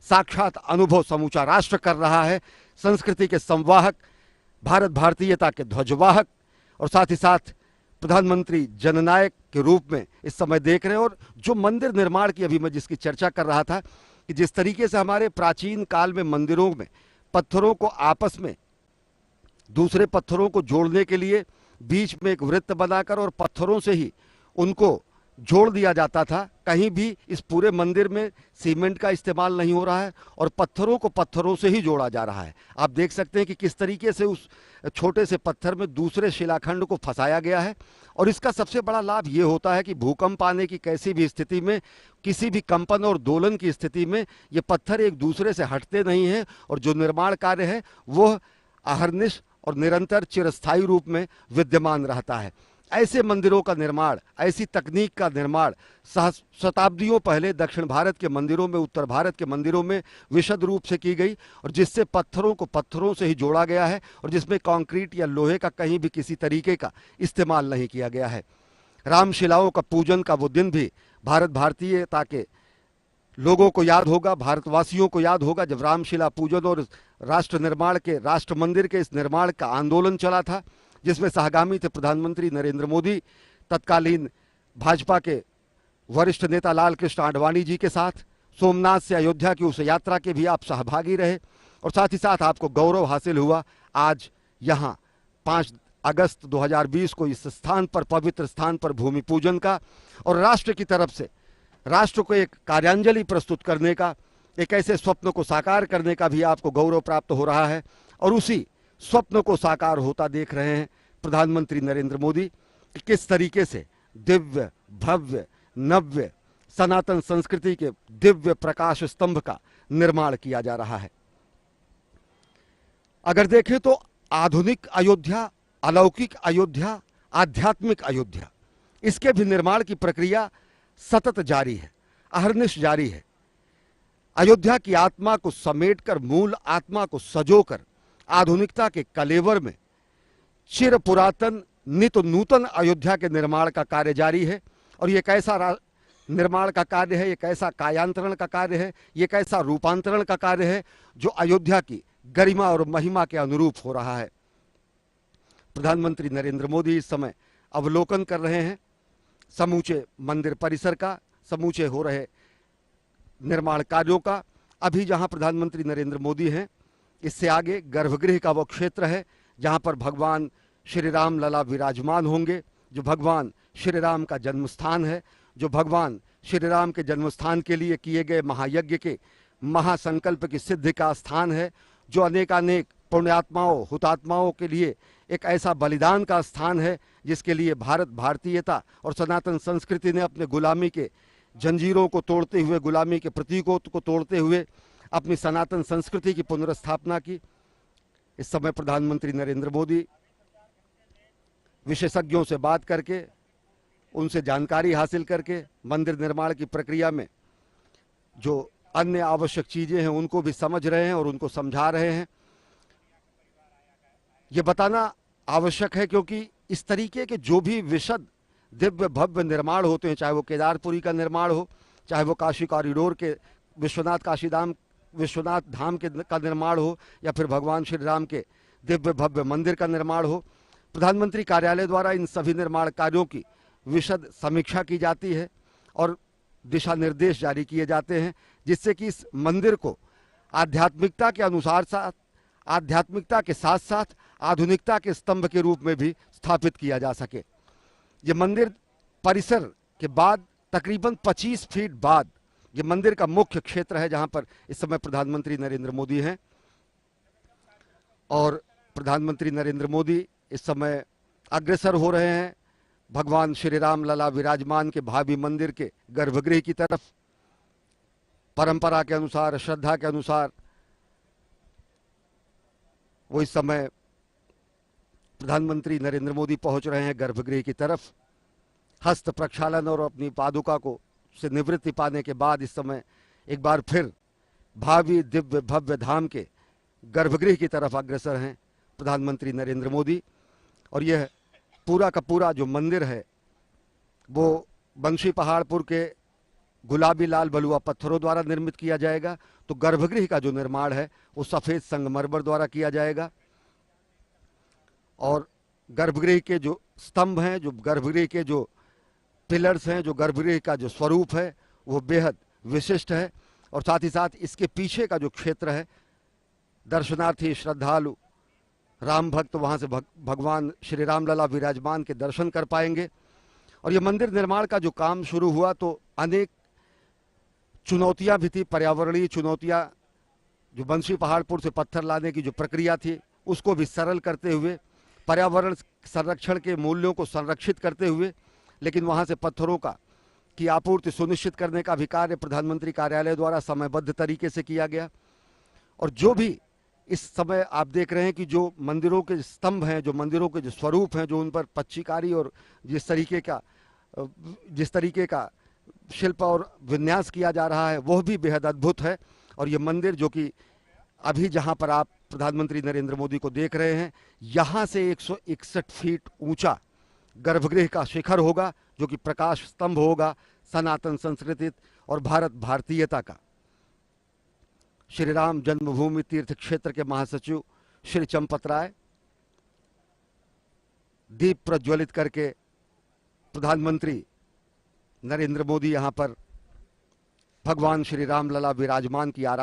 साक्षात अनुभव समूचा राष्ट्र कर रहा है। संस्कृति के संवाहक, भारत भारतीयता के ध्वजवाहक और साथ ही साथ प्रधानमंत्री जननायक के रूप में इस समय देख रहे हैं। और जो मंदिर निर्माण की अभी मैं जिसकी चर्चा कर रहा था कि जिस तरीके से हमारे प्राचीन काल में मंदिरों में पत्थरों को आपस में दूसरे पत्थरों को जोड़ने के लिए बीच में एक वृत्त बनाकर और पत्थरों से ही उनको जोड़ दिया जाता था। कहीं भी इस पूरे मंदिर में सीमेंट का इस्तेमाल नहीं हो रहा है और पत्थरों को पत्थरों से ही जोड़ा जा रहा है। आप देख सकते हैं कि किस तरीके से उस छोटे से पत्थर में दूसरे शिलाखंड को फंसाया गया है। और इसका सबसे बड़ा लाभ ये होता है कि भूकंप आने की कैसी भी स्थिति में, किसी भी कंपन और दोलन की स्थिति में ये पत्थर एक दूसरे से हटते नहीं हैं और जो निर्माण कार्य है वह अहर्निश और निरंतर चिरस्थायी रूप में विद्यमान रहता है। ऐसे मंदिरों का निर्माण, ऐसी तकनीक का निर्माण शताब्दियों पहले दक्षिण भारत के मंदिरों में, उत्तर भारत के मंदिरों में विशद रूप से की गई और जिससे पत्थरों को पत्थरों से ही जोड़ा गया है और जिसमें कंक्रीट या लोहे का कहीं भी किसी तरीके का इस्तेमाल नहीं किया गया है। रामशिलाओं का पूजन का वो दिन भी भारत भारतीयता के लोगों को याद होगा, भारतवासियों को याद होगा, जब रामशिला पूजन और राष्ट्र निर्माण के, राष्ट्र मंदिर के इस निर्माण का आंदोलन चला था, जिसमें सहगामी थे प्रधानमंत्री नरेंद्र मोदी, तत्कालीन भाजपा के वरिष्ठ नेता लाल कृष्ण आडवाणी जी के साथ। सोमनाथ से अयोध्या की उस यात्रा के भी आप सहभागी रहे और साथ ही साथ आपको गौरव हासिल हुआ आज यहाँ 5 अगस्त 2020 को इस स्थान पर, पवित्र स्थान पर भूमि पूजन का और राष्ट्र की तरफ से राष्ट्र को एक कार्यांजलि प्रस्तुत करने का, एक ऐसे स्वप्न को साकार करने का भी आपको गौरव प्राप्त हो रहा है। और उसी स्वप्न को साकार होता देख रहे हैं प्रधानमंत्री नरेंद्र मोदी कि किस तरीके से दिव्य, भव्य, नव्य सनातन संस्कृति के दिव्य प्रकाश स्तंभ का निर्माण किया जा रहा है। अगर देखें तो आधुनिक अयोध्या, अलौकिक अयोध्या, आध्यात्मिक अयोध्या, इसके भी निर्माण की प्रक्रिया सतत जारी है, अहर्निश जारी है। अयोध्या की आत्मा को समेटकर, मूल आत्मा को सजोकर आधुनिकता के कलेवर में चिर पुरातन नित नूतन अयोध्या के निर्माण का कार्य जारी है। और ये कैसा निर्माण का कार्य है, ये कैसा कायांतरण का कार्य है, ये कैसा रूपांतरण का कार्य है जो अयोध्या की गरिमा और महिमा के अनुरूप हो रहा है। प्रधानमंत्री नरेंद्र मोदी इस समय अवलोकन कर रहे हैं समूचे मंदिर परिसर का, समूचे हो रहे निर्माण कार्यों का। अभी जहां प्रधानमंत्री नरेंद्र मोदी हैं, इससे आगे गर्भगृह का वो क्षेत्र है जहां पर भगवान श्री राम लला विराजमान होंगे, जो भगवान श्री राम का जन्म स्थान है, जो भगवान श्री राम के जन्म स्थान के लिए किए गए महायज्ञ के महासंकल्प की सिद्धि का स्थान है, जो अनेकानेक पुण्यात्माओं, हुतात्माओं के लिए एक ऐसा बलिदान का स्थान है जिसके लिए भारत भारतीयता और सनातन संस्कृति ने अपने गुलामी के जंजीरों को तोड़ते हुए, गुलामी के प्रतीकों को तोड़ते हुए अपनी सनातन संस्कृति की पुनर्स्थापना की। इस समय प्रधानमंत्री नरेंद्र मोदी विशेषज्ञों से बात करके, उनसे जानकारी हासिल करके मंदिर निर्माण की प्रक्रिया में जो अन्य आवश्यक चीजें हैं उनको भी समझ रहे हैं और उनको समझा रहे हैं। ये बताना आवश्यक है क्योंकि इस तरीके के जो भी विशद दिव्य भव्य निर्माण होते हैं, चाहे वो केदारपुरी का निर्माण हो, चाहे वो काशी कॉरिडोर के विश्वनाथ धाम के का निर्माण हो, या फिर भगवान श्री राम के दिव्य भव्य मंदिर का निर्माण हो, प्रधानमंत्री कार्यालय द्वारा इन सभी निर्माण कार्यों की विशद समीक्षा की जाती है और दिशा निर्देश जारी किए जाते हैं, जिससे कि इस मंदिर को आध्यात्मिकता के अनुसार साथ, आध्यात्मिकता के साथ साथ आधुनिकता के स्तंभ के रूप में भी स्थापित किया जा सके। ये मंदिर परिसर के बाद तकरीबन 25 फीट बाद ये मंदिर का मुख्य क्षेत्र है जहां पर इस समय प्रधानमंत्री नरेंद्र मोदी हैं। और प्रधानमंत्री नरेंद्र मोदी इस समय अग्रसर हो रहे हैं भगवान श्री राम लला विराजमान के भावी मंदिर के गर्भगृह की तरफ। परंपरा के अनुसार, श्रद्धा के अनुसार वो इस समय प्रधानमंत्री नरेंद्र मोदी पहुंच रहे हैं गर्भगृह की तरफ। हस्त प्रक्षालन और अपनी पादुका को से निवृत्ति पाने के बाद इस समय एक बार फिर भावी दिव्य भव्य धाम के गर्भगृह की तरफ अग्रसर हैं प्रधानमंत्री नरेंद्र मोदी। और यह पूरा का पूरा जो मंदिर है वो बंशी पहाड़पुर के गुलाबी लाल बलुआ पत्थरों द्वारा निर्मित किया जाएगा। तो गर्भगृह का जो निर्माण है वो सफेद संगमरमर द्वारा किया जाएगा और गर्भगृह के जो स्तंभ हैं, जो गर्भगृह के जो पिलर्स हैं, जो गर्भगृह का जो स्वरूप है वो बेहद विशिष्ट है। और साथ ही साथ इसके पीछे का जो क्षेत्र है, दर्शनार्थी श्रद्धालु राम भक्त वहाँ से भगवान श्री राम लला विराजमान के दर्शन कर पाएंगे। और ये मंदिर निर्माण का जो काम शुरू हुआ तो अनेक चुनौतियां भी थी, पर्यावरणीय चुनौतियां, जो बंसी पहाड़पुर से पत्थर लाने की जो प्रक्रिया थी उसको भी सरल करते हुए, पर्यावरण संरक्षण के मूल्यों को संरक्षित करते हुए, लेकिन वहाँ से पत्थरों की आपूर्ति सुनिश्चित करने का भी कार्य प्रधानमंत्री कार्यालय द्वारा समयबद्ध तरीके से किया गया। और जो भी इस समय आप देख रहे हैं कि जो मंदिरों के स्तंभ हैं, जो मंदिरों के जो स्वरूप हैं, जो उन पर पच्चीकारी और जिस तरीके का शिल्प और विन्यास किया जा रहा है वह भी बेहद अद्भुत है। और ये मंदिर जो कि अभी जहां पर आप प्रधानमंत्री नरेंद्र मोदी को देख रहे हैं, यहां से 161 फीट ऊंचा गर्भगृह का शिखर होगा, जो कि प्रकाश स्तंभ होगा सनातन संस्कृति और भारत भारतीयता का। श्री राम जन्मभूमि तीर्थ क्षेत्र के महासचिव श्री चंपत राय दीप प्रज्वलित करके प्रधानमंत्री नरेंद्र मोदी यहां पर भगवान श्री राम लला विराजमान की आराधना